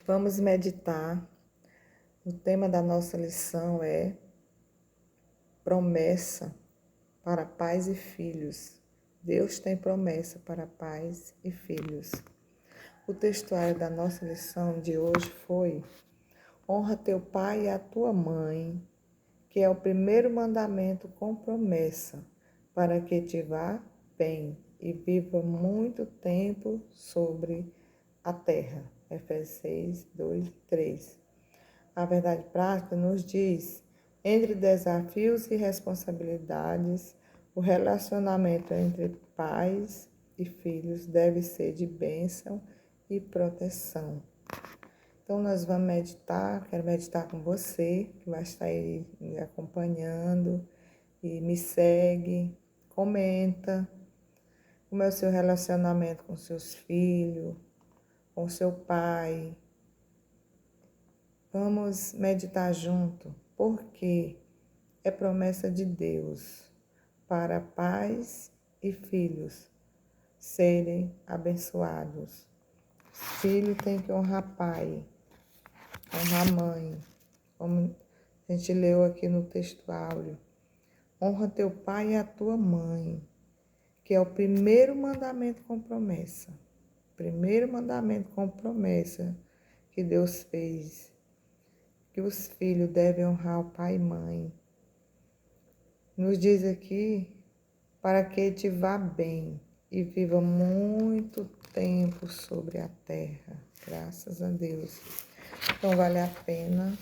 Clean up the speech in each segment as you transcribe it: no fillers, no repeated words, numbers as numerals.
Vamos meditar. O tema da nossa lição é promessa para pais e filhos. Deus tem promessa para pais e filhos. O textuário da nossa lição de hoje foi: honra teu pai e a tua mãe, que é o primeiro mandamento com promessa, para que te vá bem e viva muito tempo sobre a terra. Efésios 6, 2 e 3. A verdade prática nos diz: entre desafios e responsabilidades, o relacionamento entre pais e filhos deve ser de bênção e proteção. Então, nós vamos meditar. Quero meditar com você, que vai estar aí me acompanhando, e me segue, comenta como é o seu relacionamento com seus filhos, com seu pai. Vamos meditar junto, porque é promessa de Deus para pais e filhos serem abençoados. Filho tem que honrar pai, honrar mãe, como a gente leu aqui no texto áureo. Honra teu pai e a tua mãe, que é o primeiro mandamento com promessa. Primeiro mandamento com promessa que Deus fez, que os filhos devem honrar o pai e mãe. Nos diz aqui, para que te vá bem e viva muito tempo sobre a terra. Graças a Deus. Então vale a pena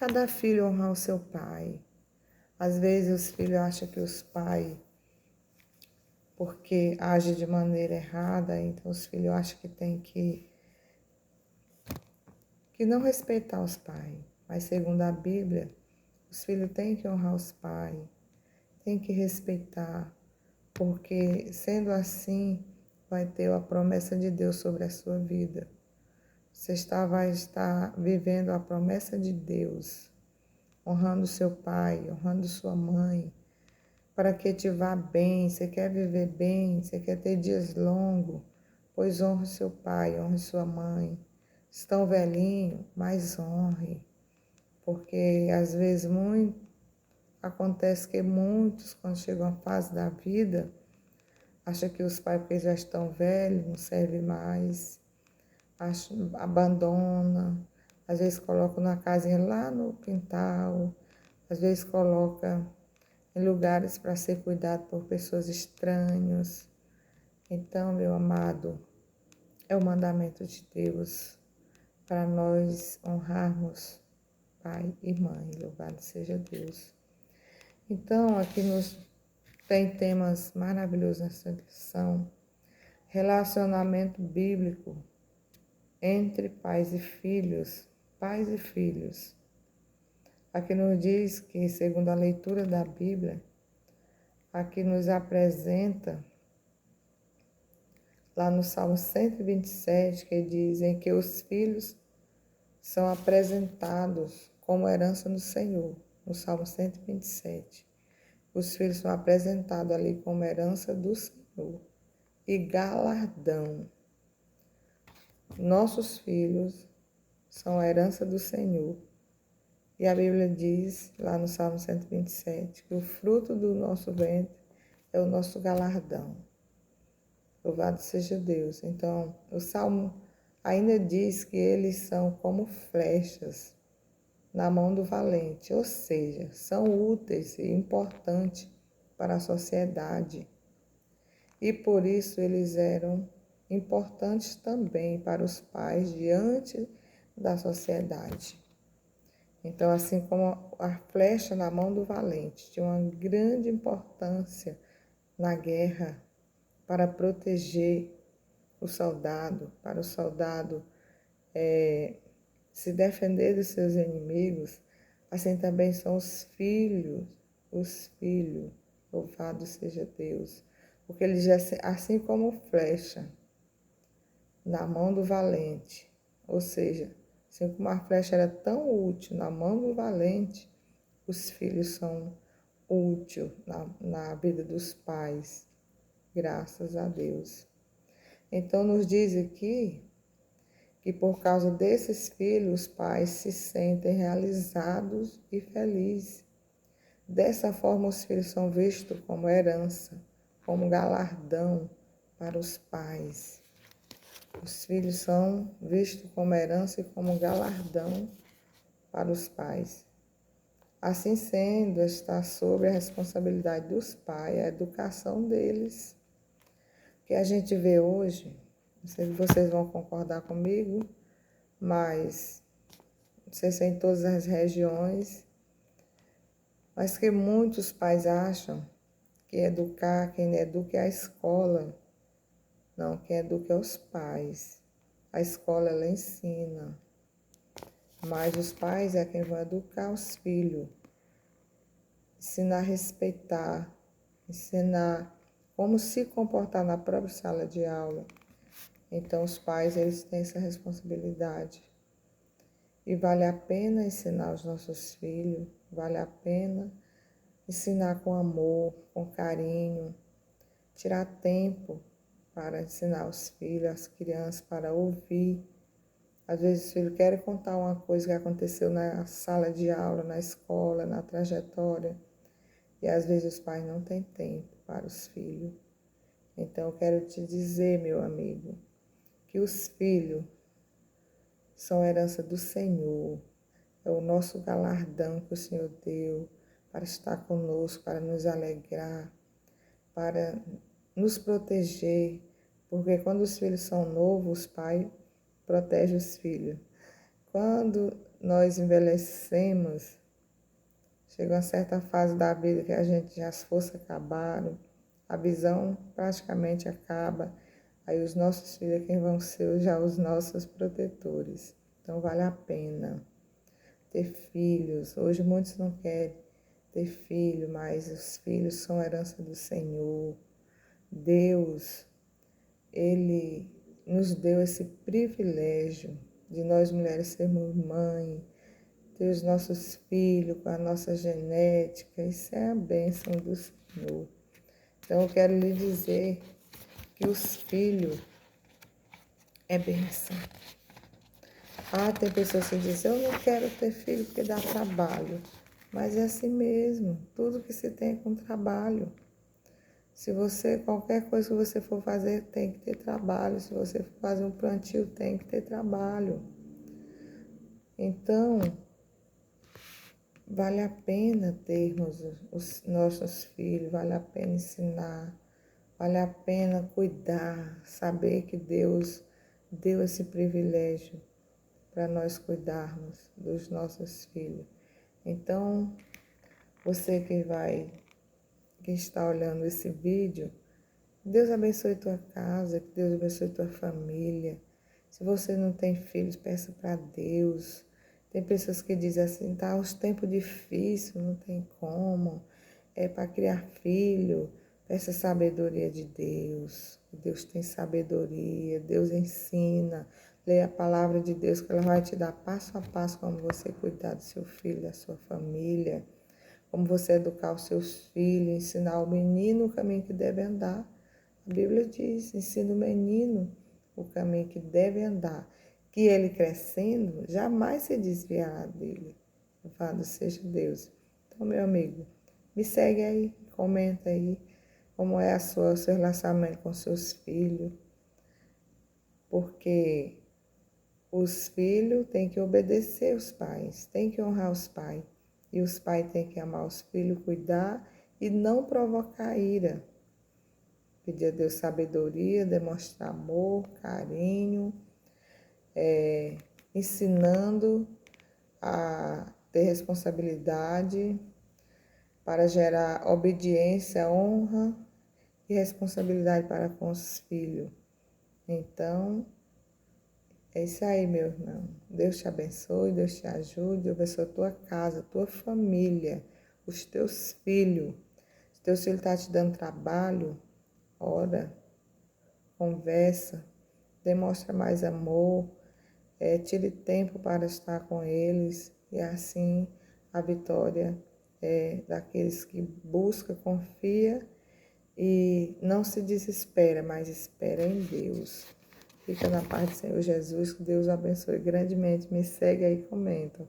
cada filho honrar o seu pai. Às vezes os filhos acham que os pais, porque agem de maneira errada, então os filhos acham que tem que não respeitar os pais. Mas segundo a Bíblia, os filhos têm que honrar os pais, têm que respeitar, porque sendo assim, vai ter a promessa de Deus sobre a sua vida. Você vai estar vivendo a promessa de Deus, honrando seu pai, honrando sua mãe, para que te vá bem. Você quer viver bem, você quer ter dias longos, pois honre seu pai, honre sua mãe. Estão velhinho, mas honre, porque às vezes acontece que muitos, quando chegam à fase da vida, acham que os pais, porque já estão velhos, não servem mais, abandona, às vezes coloca na casinha lá no quintal, às vezes coloca em lugares para ser cuidado por pessoas estranhas. Então, meu amado, é o mandamento de Deus para nós honrarmos pai e mãe. Louvado seja Deus. Então, aqui tem temas maravilhosos nessa lição. Relacionamento bíblico entre pais e filhos. Pais e filhos. Aqui nos diz que, segundo a leitura da Bíblia, aqui nos apresenta, lá no Salmo 127, que dizem que os filhos são apresentados como herança do Senhor, no Salmo 127. Os filhos são apresentados ali como herança do Senhor e galardão. Nossos filhos são a herança do Senhor. E a Bíblia diz, lá no Salmo 127, que o fruto do nosso ventre é o nosso galardão. Louvado seja Deus. Então, o Salmo ainda diz que eles são como flechas na mão do valente, ou seja, são úteis e importantes para a sociedade. E por isso eles eram importantes também para os pais diante da sociedade. Então, assim como a flecha na mão do valente tinha uma grande importância na guerra para proteger o soldado, para o soldado se defender dos seus inimigos, assim também são os filhos, louvado seja Deus, porque eles já, assim como flecha na mão do valente, ou seja, assim como a flecha era tão útil na mão do valente, os filhos são úteis na vida dos pais, graças a Deus. Então nos diz aqui que por causa desses filhos, os pais se sentem realizados e felizes. Dessa forma, os filhos são vistos como herança, como galardão para os pais. Os filhos são vistos como herança e como galardão para os pais. Assim sendo, está sobre a responsabilidade dos pais a educação deles. O que a gente vê hoje, não sei se vocês vão concordar comigo, mas não sei se é em todas as regiões, mas que muitos pais acham que educar, quem educa é a escola. Não, quem educa é os pais. A escola, ela ensina, mas os pais é quem vão educar os filhos, ensinar a respeitar, ensinar como se comportar na própria sala de aula. Então, os pais, eles têm essa responsabilidade. E vale a pena ensinar os nossos filhos, vale a pena ensinar com amor, com carinho, tirar tempo para ensinar os filhos, as crianças, para ouvir. Às vezes os filhos querem contar uma coisa que aconteceu na sala de aula, na escola, na trajetória, e às vezes os pais não têm tempo para os filhos. Então eu quero te dizer, meu amigo, que os filhos são herança do Senhor, é o nosso galardão que o Senhor deu para estar conosco, para nos alegrar, para nos proteger, porque quando os filhos são novos, os pais protegem os filhos. Quando nós envelhecemos, chega uma certa fase da vida que a gente já as forças acabaram, a visão praticamente acaba, aí os nossos filhos é quem vão ser já os nossos protetores. Então vale a pena ter filhos. Hoje muitos não querem ter filho, mas os filhos são herança do Senhor. Deus, Ele nos deu esse privilégio de nós mulheres sermos mãe, ter os nossos filhos com a nossa genética. Isso é a bênção do Senhor. Então eu quero lhe dizer que os filhos é bênção. Tem pessoas que dizem, eu não quero ter filho porque dá trabalho. Mas é assim mesmo, tudo que se tem é com trabalho. Se você, qualquer coisa que você for fazer, tem que ter trabalho. Se você for fazer um plantio, tem que ter trabalho. Então, vale a pena termos os nossos filhos, vale a pena ensinar, vale a pena cuidar, saber que Deus deu esse privilégio para nós cuidarmos dos nossos filhos. Então, você que está olhando esse vídeo, Deus abençoe tua casa, que Deus abençoe tua família. Se você não tem filhos, peça para Deus. Tem pessoas que dizem assim, tá, os tempos difíceis, não tem como. É para criar filho, peça sabedoria de Deus. Deus tem sabedoria, Deus ensina. Leia a palavra de Deus que ela vai te dar passo a passo como você cuidar do seu filho, da sua família, como você educar os seus filhos, ensinar o menino o caminho que deve andar. A Bíblia diz, ensina o menino o caminho que deve andar, que ele crescendo jamais se desviará dele. Louvado seja Deus. Então, meu amigo, me segue aí, comenta aí como é o seu relacionamento com seus filhos, porque os filhos têm que obedecer os pais, têm que honrar os pais, e os pais têm que amar os filhos, cuidar e não provocar ira. Pedir a Deus sabedoria, demonstrar amor, carinho, ensinando a ter responsabilidade para gerar obediência, honra e responsabilidade para com os filhos. Então, é isso aí, meu irmão. Deus te abençoe, Deus te ajude, Deus abençoe a tua casa, a tua família, os teus filhos. Se teu filho está te dando trabalho, ora, conversa, demonstra mais amor, tire tempo para estar com eles e assim a vitória é daqueles que busca, confia e não se desespera, mas espera em Deus. Fica na paz do Senhor Jesus, que Deus abençoe grandemente. Me segue aí e comenta.